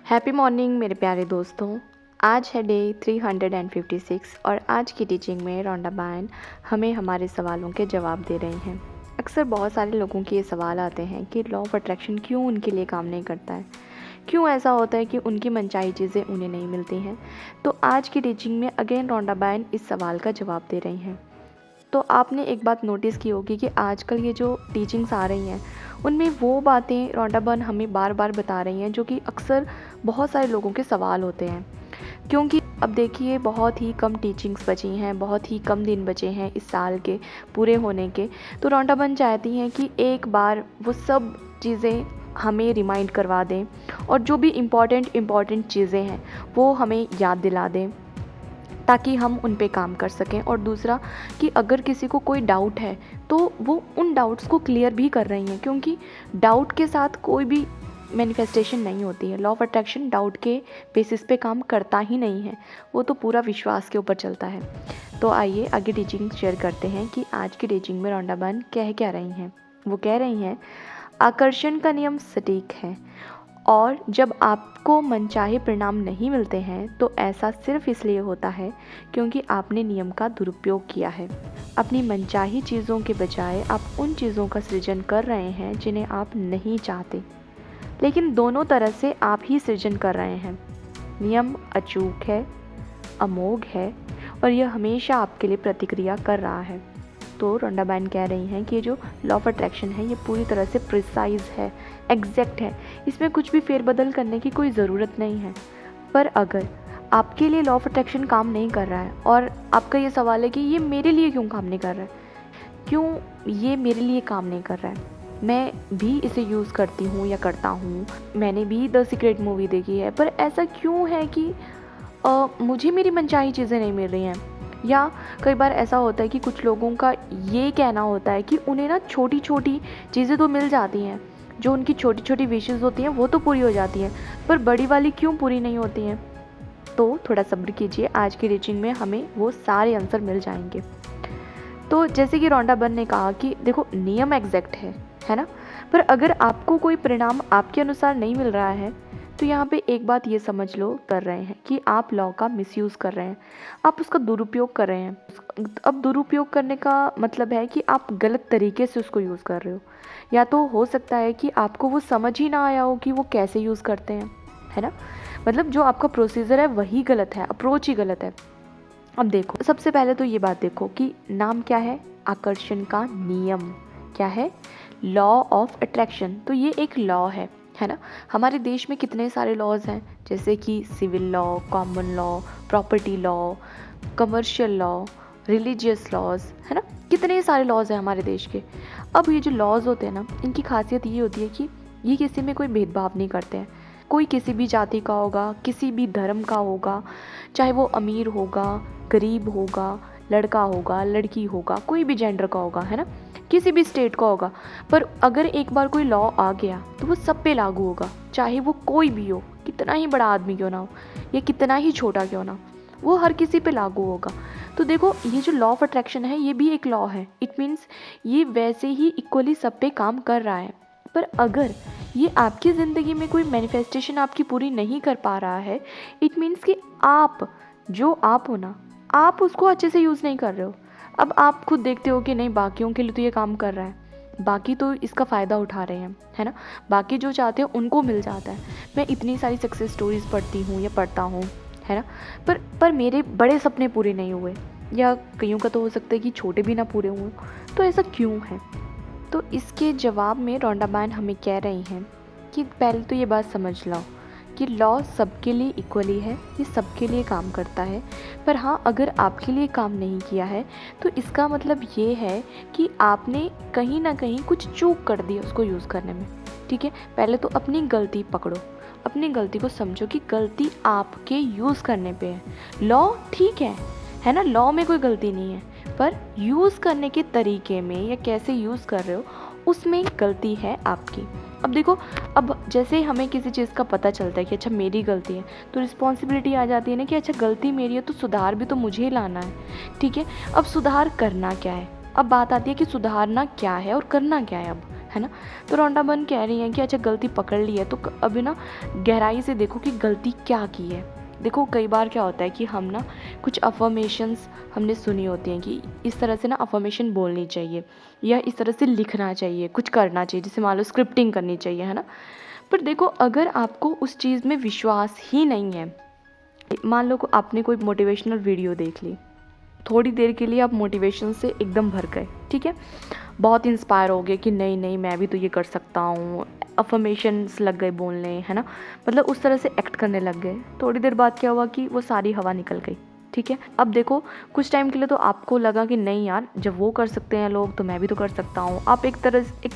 Happy morning मेरे प्यारे दोस्तों। आज है डे 356 और आज की टीचिंग में रोंडा बायन हमें हमारे सवालों के जवाब दे रही हैं। अक्सर बहुत सारे लोगों के ये सवाल आते हैं कि लॉ ऑफ अट्रैक्शन क्यों उनके लिए काम नहीं करता है, क्यों ऐसा होता है कि उनकी मनचाही चीज़ें उन्हें नहीं मिलती हैं। तो आज की टीचिंग में अगेन रोंडा बायन इस सवाल का जवाब दे रही हैं। तो आपने एक बात नोटिस की होगी कि आजकल ये जो टीचिंग्स आ रही हैं उनमें वो बातें रोंडा बायन हमें बार बार बता रही हैं जो कि अक्सर बहुत सारे लोगों के सवाल होते हैं। क्योंकि अब देखिए बहुत ही कम टीचिंग्स बची हैं, बहुत ही कम दिन बचे हैं इस साल के पूरे होने के। तो रोंडा बायन चाहती हैं कि एक बार वो सब चीज़ें हमें रिमाइंड करवा दें और जो भी इम्पॉर्टेंट चीज़ें हैं वो हमें याद दिला दें ताकि हम उन पे काम कर सकें। और दूसरा कि अगर किसी को कोई डाउट है तो वो उन डाउट्स को क्लियर भी कर रही हैं, क्योंकि डाउट के साथ कोई भी मैनिफेस्टेशन नहीं होती है। लॉ ऑफ अट्रैक्शन डाउट के बेसिस पे काम करता ही नहीं है, वो तो पूरा विश्वास के ऊपर चलता है। तो आइए आगे टीचिंग शेयर करते हैं कि आज की टीचिंग में रोंडा बायन कह रही हैं। वो कह रही हैं, आकर्षण का नियम सटीक है और जब आपको मनचाहे परिणाम नहीं मिलते हैं तो ऐसा सिर्फ इसलिए होता है क्योंकि आपने नियम का दुरुपयोग किया है। अपनी मनचाही चीज़ों के बजाय आप उन चीज़ों का सृजन कर रहे हैं जिन्हें आप नहीं चाहते, लेकिन दोनों तरह से आप ही सृजन कर रहे हैं। नियम अचूक है, अमोघ है और यह हमेशा आपके लिए प्रतिक्रिया कर रहा है। तो रोंडा बायन कह रही हैं कि ये जो लॉ ऑफ अट्रैक्शन है ये पूरी तरह से प्रिसाइज है, एग्जैक्ट है, इसमें कुछ भी फेरबदल करने की कोई ज़रूरत नहीं है। पर अगर आपके लिए लॉ ऑफ अट्रैक्शन काम नहीं कर रहा है और आपका ये सवाल है कि ये मेरे लिए क्यों काम नहीं कर रहा है, क्यों ये मेरे लिए काम नहीं कर रहा है, मैं भी इसे यूज़ करती हूँ या करता हूँ, मैंने भी द सीक्रेट मूवी देखी है, पर ऐसा क्यों है कि मुझे मेरी मनचाही चीज़ें नहीं मिल रही हैं। या कई बार ऐसा होता है कि कुछ लोगों का ये कहना होता है कि उन्हें ना छोटी छोटी चीज़ें तो मिल जाती हैं, जो उनकी छोटी छोटी विशेज़ होती हैं वो तो पूरी हो जाती हैं, पर बड़ी वाली क्यों पूरी नहीं होती हैं। तो थोड़ा सब्र कीजिए, आज की टीचिंग में हमें वो सारे आंसर मिल जाएंगे। तो जैसे कि रोंडा बायन ने कहा कि देखो नियम एग्जैक्ट है ना, पर अगर आपको कोई परिणाम आपके अनुसार नहीं मिल रहा है तो यहाँ पे एक बात ये समझ लो कर रहे हैं कि आप लॉ का मिसयूज़ कर रहे हैं, आप उसका दुरुपयोग कर रहे हैं। अब दुरुपयोग करने का मतलब है कि आप गलत तरीके से उसको यूज़ कर रहे हो, या तो हो सकता है कि आपको वो समझ ही ना आया हो कि वो कैसे यूज़ करते हैं, है ना। मतलब जो आपका प्रोसीजर है वही गलत है, अप्रोच ही गलत है। अब देखो, सबसे पहले तो ये बात देखो कि नाम क्या है, आकर्षण का नियम क्या है, लॉ ऑफ अट्रैक्शन। तो ये एक लॉ है ना। हमारे देश में कितने सारे लॉज हैं, जैसे कि civil law, common law, property law, commercial law, religious laws, है ना। कितने सारे लॉज हैं हमारे देश के। अब ये जो लॉज होते हैं ना, इनकी खासियत ये होती है कि ये किसी में कोई भेदभाव नहीं करते हैं। कोई किसी भी जाति का होगा, किसी भी धर्म का होगा, चाहे वो अमीर होगा, गरीब होगा, लड़का होगा, लड़की होगा, कोई भी जेंडर का होगा, है ना, किसी भी स्टेट का होगा। पर अगर एक बार कोई लॉ आ गया तो वो सब पे लागू होगा, चाहे वो कोई भी हो, कितना ही बड़ा आदमी क्यों ना हो या कितना ही छोटा क्यों ना हो, वो हर किसी पे लागू होगा। तो देखो, ये जो लॉ ऑफ अट्रैक्शन है ये भी एक लॉ है। इट मीन्स ये वैसे ही इक्वली सब पे काम कर रहा है। पर अगर ये आपकी ज़िंदगी में कोई मैनिफेस्टेशन आपकी पूरी नहीं कर पा रहा है, इट मीन्स कि आप जो आप हो ना, आप उसको अच्छे से यूज़ नहीं कर रहे हो। अब आप खुद देखते हो कि नहीं, बाकियों के लिए तो ये काम कर रहा है, बाकी तो इसका फ़ायदा उठा रहे हैं, है ना, बाकी जो चाहते हैं उनको मिल जाता है। मैं इतनी सारी सक्सेस स्टोरीज़ पढ़ती हूँ या पढ़ता हूँ, है ना, पर मेरे बड़े सपने पूरे नहीं हुए, या कईयों का तो हो सकता है कि छोटे भी ना पूरे हुए। तो ऐसा क्यों है। तो इसके जवाब में रोंडा बायन हमें कह रही हैं कि पहले तो ये बात समझ लो कि लॉ सबके लिए इक्वली है, ये सबके लिए काम करता है। पर हाँ, अगर आपके लिए काम नहीं किया है तो इसका मतलब ये है कि आपने कहीं ना कहीं कुछ चूक कर दी उसको यूज़ करने में। ठीक है, पहले तो अपनी गलती पकड़ो, अपनी गलती को समझो कि गलती आपके यूज़ करने पे है। लॉ ठीक है ना, लॉ में कोई गलती नहीं है, पर यूज़ करने के तरीके में या कैसे यूज़ कर रहे हो उसमें गलती है आपकी। अब देखो, अब जैसे हमें किसी चीज़ का पता चलता है कि अच्छा मेरी गलती है, तो रिस्पॉन्सिबिलिटी आ जाती है ना कि अच्छा गलती मेरी है तो सुधार भी तो मुझे ही लाना है। ठीक है, अब सुधार करना क्या है, अब बात आती है कि सुधारना क्या है और करना क्या है अब, है ना। तो रॉन्डा बर्न कह रही हैं कि अच्छा गलती पकड़ ली है तो अभी ना गहराई से देखो कि गलती क्या की है। देखो कई बार क्या होता है कि हम ना कुछ अफर्मेशंस हमने सुनी होती हैं कि इस तरह से ना अफर्मेशन बोलनी चाहिए या इस तरह से लिखना चाहिए, कुछ करना चाहिए, जैसे मान लो स्क्रिप्टिंग करनी चाहिए, है ना। पर देखो अगर आपको उस चीज़ में विश्वास ही नहीं है, मान लो आपने कोई मोटिवेशनल वीडियो देख ली, थोड़ी देर के लिए आप मोटिवेशन से एकदम भर गए, ठीक है, बहुत इंस्पायर हो गए कि नहीं नहीं मैं भी तो ये कर सकता हूँ, अफर्मेशंस लग गए बोलने, है ना, मतलब उस तरह से एक्ट करने लग गए। थोड़ी देर बाद क्या हुआ कि वो सारी हवा निकल गई, ठीक है। अब देखो कुछ टाइम के लिए तो आपको लगा कि नहीं यार जब वो कर सकते हैं लोग तो मैं भी तो कर सकता हूँ, आप एक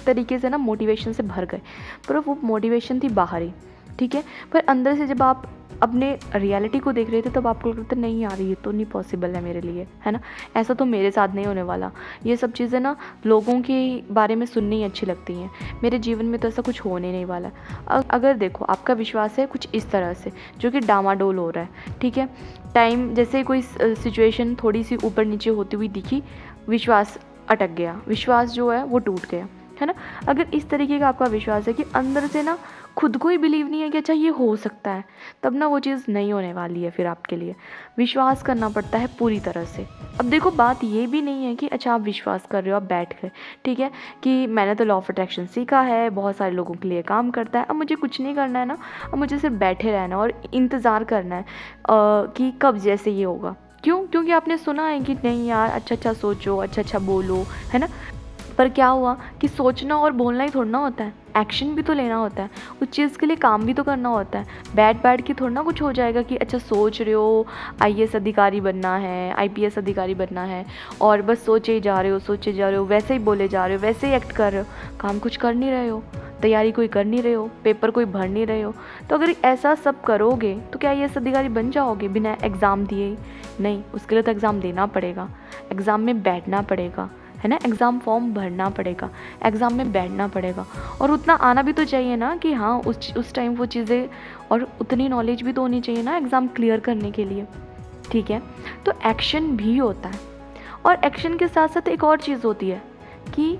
तरीके से ना मोटिवेशन से भर गए, पर वो मोटिवेशन थी बाहरी, ठीक है। पर अंदर से जब आप अपने रियलिटी को देख रहे थे तब आपको लगता नहीं यार ये तो नहीं पॉसिबल है मेरे लिए, है ना, ऐसा तो मेरे साथ नहीं होने वाला। ये सब चीज़ें ना लोगों के बारे में सुननी अच्छी लगती हैं, मेरे जीवन में तो ऐसा कुछ होने नहीं वाला। अगर देखो आपका विश्वास है कुछ इस तरह से जो कि डामाडोल हो रहा है, ठीक है, टाइम जैसे कोई सिचुएशन थोड़ी सी ऊपर नीचे होती हुई दिखी, विश्वास अटक गया, विश्वास जो है वो टूट गया, है ना। अगर इस तरीके का आपका विश्वास है कि अंदर से ना खुद को ही बिलीव नहीं है कि अच्छा ये हो सकता है, तब ना वो चीज़ नहीं होने वाली है। फिर आपके लिए विश्वास करना पड़ता है पूरी तरह से। अब देखो बात ये भी नहीं है कि अच्छा आप विश्वास कर रहे हो, आप बैठ गए, ठीक है, कि मैंने तो लॉ ऑफ अट्रैक्शन सीखा है, बहुत सारे लोगों के लिए काम करता है, अब मुझे कुछ नहीं करना है ना, अब मुझे सिर्फ बैठे रहना और इंतज़ार करना है कि कब जैसे ये होगा। क्यों? क्योंकि आपने सुना है कि नहीं यार अच्छा अच्छा सोचो, अच्छा अच्छा बोलो, है ना। पर क्या हुआ कि सोचना और बोलना ही थोड़ा ना होता है, एक्शन भी तो लेना होता है, उस चीज़ के लिए काम भी तो करना होता है। बैठ बैठ के थोड़ा ना कुछ हो जाएगा कि अच्छा सोच रहे हो आईएएस अधिकारी बनना है, आईपीएस अधिकारी बनना है और बस सोचे ही जा रहे हो, सोचे जा रहे हो, वैसे ही बोले जा रहे हो, वैसे ही एक्ट कर रहे हो, काम कुछ कर नहीं रहे हो, तैयारी कोई कर नहीं रहे हो, पेपर कोई भर नहीं रहे हो। तो अगर ऐसा सब करोगे तो क्या आईएएस अधिकारी बन जाओगे बिना एग्ज़ाम दिए ही? नहीं, उसके लिए तो एग्ज़ाम देना पड़ेगा, एग्ज़ाम में बैठना पड़ेगा, है ना, एग्ज़ाम फॉर्म भरना पड़ेगा, एग्ज़ाम में बैठना पड़ेगा और उतना आना भी तो चाहिए ना कि हाँ उस टाइम वो चीज़ें, और उतनी नॉलेज भी तो होनी चाहिए ना एग्ज़ाम क्लियर करने के लिए, ठीक है। तो एक्शन भी होता है और एक्शन के साथ साथ एक और चीज़ होती है कि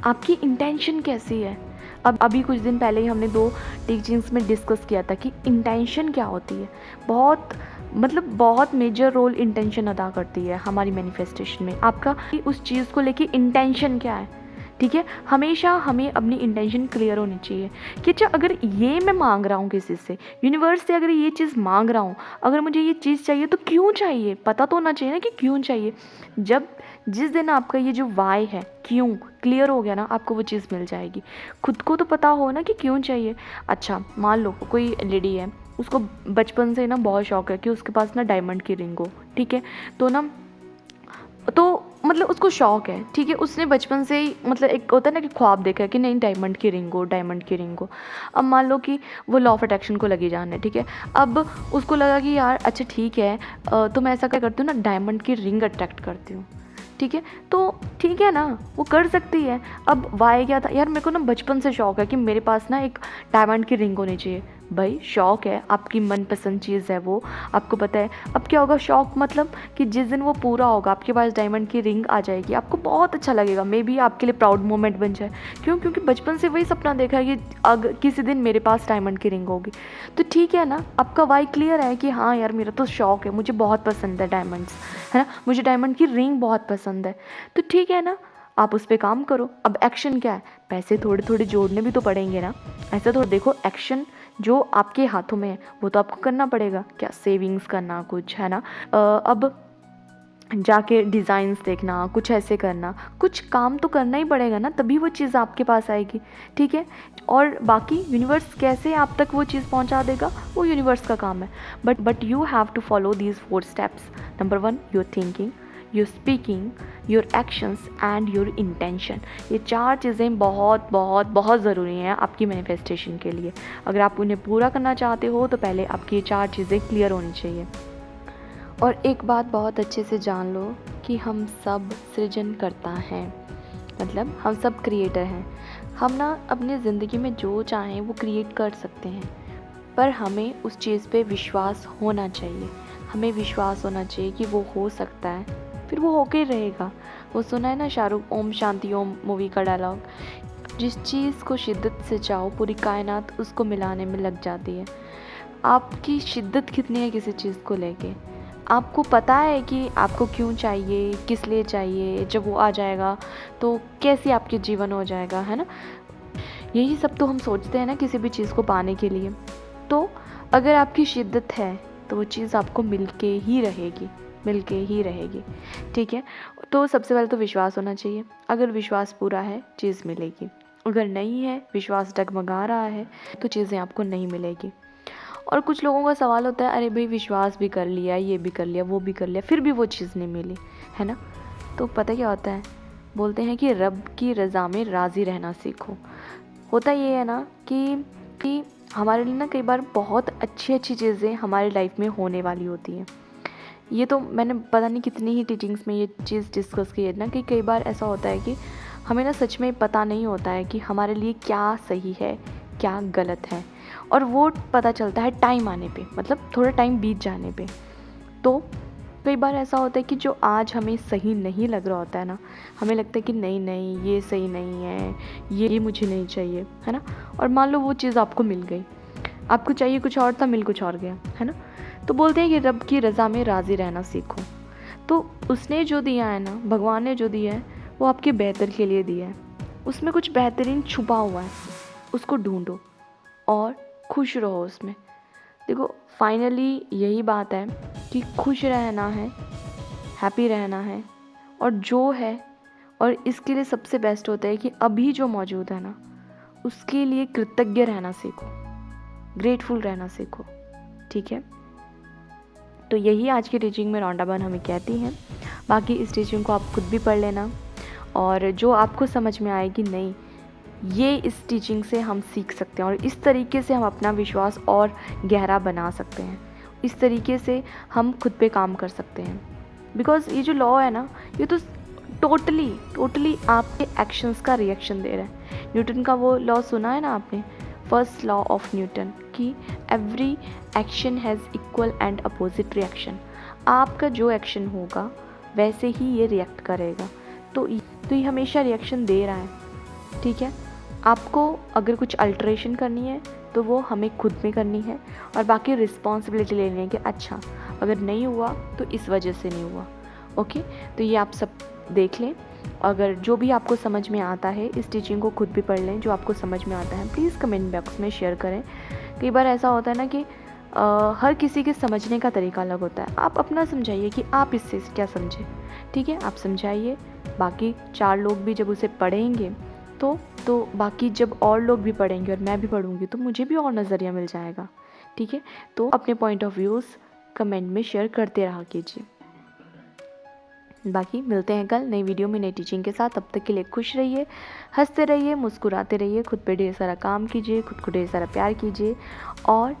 आपकी इंटेंशन कैसी है। अब अभी कुछ दिन पहले ही हमने 2 टीचिंग्स में डिस्कस किया था कि इंटेंशन क्या होती है। बहुत मेजर रोल इंटेंशन अदा करती है हमारी मैनिफेस्टेशन में। आपका उस चीज़ को लेके इंटेंशन क्या है, ठीक है। हमेशा हमें अपनी इंटेंशन क्लियर होनी चाहिए कि अच्छा अगर ये मैं मांग रहा हूँ किसी से, यूनिवर्स से अगर ये चीज़ मांग रहा हूँ, अगर मुझे ये चीज़ चाहिए तो क्यों चाहिए, पता तो होना चाहिए ना कि क्यों चाहिए। जिस दिन आपका ये जो वाई है, क्यों क्लियर हो गया ना, आपको वो चीज़ मिल जाएगी। खुद को तो पता हो ना कि क्यों चाहिए। अच्छा मान लो कोई लेडी है, उसको बचपन से ना बहुत शौक है कि उसके पास ना डायमंड की रिंग हो, ठीक है, तो मतलब उसको शौक है, ठीक है, उसने बचपन से ही मतलब एक होता है ना कि ख्वाब देखा है कि नहीं डायमंड की रिंग हो, डायमंड की रिंग हो। अब मान लो कि वो लॉ ऑफ अट्रैक्शन को लगी जानने, ठीक है, अब उसको लगा कि यार अच्छा ठीक है, तो मैं ऐसा क्या करती हूँ ना, डायमंड की रिंग अट्रैक्ट करती हूँ, ठीक है, तो ठीक है ना, वो कर सकती है। अब वाई क्या था, यार मेरे को ना बचपन से शौक है कि मेरे पास ना एक डायमंड की रिंग होनी चाहिए। भाई शौक है, आपकी मनपसंद चीज़ है वो, आपको पता है। अब क्या होगा, शौक मतलब कि जिस दिन वो पूरा होगा, आपके पास डायमंड की रिंग आ जाएगी, आपको बहुत अच्छा लगेगा, मे बी आपके लिए प्राउड मोमेंट बन जाए। क्यों? क्योंकि बचपन से वही सपना देखा है कि अगर किसी दिन मेरे पास डायमंड की रिंग होगी। तो ठीक है ना, आपका वाई क्लियर है कि हाँ यार मेरा तो शौक है, मुझे बहुत पसंद है डायमंड्स, है ना, मुझे डायमंड की रिंग बहुत पसंद है। तो ठीक है ना, आप उस पर काम करो। अब एक्शन क्या है, पैसे थोड़े थोड़े जोड़ने भी तो पड़ेंगे ना। ऐसा तो देखो, एक्शन जो आपके हाथों में है वो तो आपको करना पड़ेगा, क्या सेविंग्स करना कुछ, है ना, अब जाके डिज़ाइंस देखना, कुछ ऐसे करना, कुछ काम तो करना ही पड़ेगा ना, तभी वो चीज़ आपके पास आएगी, ठीक है। और बाकी यूनिवर्स कैसे आप तक वो चीज़ पहुंचा देगा, वो यूनिवर्स का काम है। But you have to follow these 4 steps. Number 1 your thinking, your speaking, your actions and your intention. ये 4 चीज़ें बहुत बहुत बहुत ज़रूरी हैं आपकी मैनिफेस्टेशन के लिए। अगर आप उन्हें पूरा करना चाहते हो तो पहले आपकी ये 4 चीज़ें क्लियर होनी चाहिए। और एक बात बहुत अच्छे से जान लो कि हम सब सृजनकर्ता हैं, मतलब हम सब क्रिएटर हैं। हम ना अपनी ज़िंदगी में जो चाहें वो क्रिएट कर सकते हैं, पर हमें उस चीज़ पे विश्वास होना चाहिए। हमें विश्वास होना चाहिए कि वो हो सकता है, फिर वो होके ही रहेगा। वो सुना है ना शाहरुख ओम शांति ओम मूवी का डायलॉग, जिस चीज़ को शिद्दत से चाहो पूरी कायनात उसको मिलाने में लग जाती है। आपकी शिद्दत कितनी है किसी चीज़ को लेके, आपको पता है कि आपको क्यों चाहिए, किस लिए चाहिए, जब वो आ जाएगा तो कैसी आपकी जीवन हो जाएगा, है ना। यही सब तो हम सोचते हैं ना किसी भी चीज़ को पाने के लिए। तो अगर आपकी शिद्दत है तो वो चीज़ आपको मिलके ही रहेगी, मिलके ही रहेगी, ठीक है। तो सबसे पहले तो विश्वास होना चाहिए। अगर विश्वास पूरा है चीज़ मिलेगी, अगर नहीं है, विश्वास डगमगा रहा है, तो चीज़ें आपको नहीं मिलेगी। और कुछ लोगों का सवाल होता है, अरे भाई विश्वास भी कर लिया, ये भी कर लिया, वो भी कर लिया, फिर भी वो चीज़ नहीं मिली, है ना। तो पता क्या होता है, बोलते हैं कि रब की रज़ा में राज़ी रहना सीखो। होता ये है ना कि हमारे लिए ना कई बार बहुत अच्छी अच्छी चीज़ें हमारी लाइफ में होने वाली होती हैं। ये तो मैंने पता नहीं कितनी ही टीचिंग्स में ये चीज़ डिस्कस की है ना, कि कई बार ऐसा होता है कि हमें ना सच में पता नहीं होता है कि हमारे लिए क्या सही है, क्या गलत है, और वो पता चलता है टाइम आने पे, मतलब थोड़ा टाइम बीत जाने पे। तो कई बार ऐसा होता है कि जो आज हमें सही नहीं लग रहा होता है ना, हमें लगता है कि नहीं नहीं ये सही नहीं है, ये मुझे नहीं चाहिए, है ना। और मान लो वो चीज़ आपको मिल गई, आपको चाहिए कुछ और था, मिल कुछ और गया, है ना। तो बोलते हैं कि रब की रज़ा में राज़ी रहना सीखो। तो उसने जो दिया है ना, भगवान ने जो दिया है वो आपके बेहतर के लिए दिया है। उसमें कुछ बेहतरीन छुपा हुआ है, उसको ढूंढो और खुश रहो उसमें। देखो फाइनली यही बात है कि खुश रहना है, हैप्पी रहना है, और जो है, और इसके लिए सबसे बेस्ट होता है कि अभी जो मौजूद है ना उसके लिए कृतज्ञ रहना सीखो, ग्रेटफुल रहना सीखो, ठीक है। तो यही आज की टीचिंग में रॉन्डाबन हमें कहती हैं। बाकी इस टीचिंग को आप खुद भी पढ़ लेना, और जो आपको समझ में आएगी नहीं, ये इस टीचिंग से हम सीख सकते हैं, और इस तरीके से हम अपना विश्वास और गहरा बना सकते हैं। इस तरीके से हम खुद पे काम कर सकते हैं, बिकॉज़ ये जो लॉ है ना, ये तो टोटली आपके एक्शंस का रिएक्शन दे रहा है। न्यूटन का वो लॉ सुना है ना आपने, फर्स्ट लॉ ऑफ न्यूटन, कि every action has equal and opposite reaction. आपका जो एक्शन होगा वैसे ही ये रिएक्ट करेगा। तो ये हमेशा रिएक्शन दे रहा है, ठीक है। आपको अगर कुछ अल्टरेशन करनी है तो वो हमें खुद में करनी है, और बाकी रिस्पॉन्सिबिलिटी लेनी है कि अच्छा अगर नहीं हुआ तो इस वजह से नहीं हुआ, ओके। तो ये आप सब देख लें। अगर जो भी आपको समझ में आता है, इस टीचिंग को खुद भी पढ़ लें। जो आपको समझ में आता है प्लीज़ कमेंट बॉक्स में शेयर करें। कई बार ऐसा होता है ना कि हर किसी के समझने का तरीका अलग होता है। आप अपना समझाइए कि आप इससे क्या समझे, ठीक है, आप समझाइए। बाकी 4 लोग भी जब उसे पढ़ेंगे तो बाकी जब और लोग भी पढ़ेंगे और मैं भी पढ़ूंगी तो मुझे भी और नज़रिया मिल जाएगा, ठीक है। तो अपने पॉइंट ऑफ व्यूज़ कमेंट में शेयर करते रहा कीजिए। बाकी मिलते हैं कल नई वीडियो में नई टीचिंग के साथ। तब तक के लिए खुश रहिए, हंसते रहिए, मुस्कुराते रहिए, खुद पे ढेर सारा काम कीजिए, खुद को ढेर सारा प्यार कीजिए, और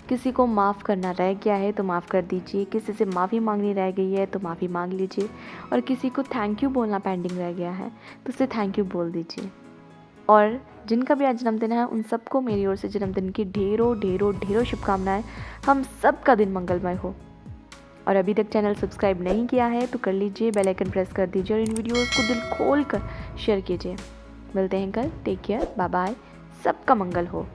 किसी को माफ़ करना रह गया है तो माफ़ कर दीजिए, किसी से माफ़ी मांगनी रह गई है तो माफ़ी मांग लीजिए, और किसी को थैंक यू बोलना पेंडिंग रह गया है तो उसे थैंक यू बोल दीजिए। और जिनका भी आज जन्मदिन है उन सबको मेरी ओर से जन्मदिन की ढेरों ढेरों ढेरों शुभकामनाएं। हम सब का दिन मंगलमय हो। और अभी तक चैनल सब्सक्राइब नहीं किया है तो कर लीजिए, बेल आइकन प्रेस कर दीजिए, और इन वीडियोस को दिल खोल कर शेयर कीजिए। मिलते हैं कल, टेक केयर, बाय बाय, सबका मंगल हो।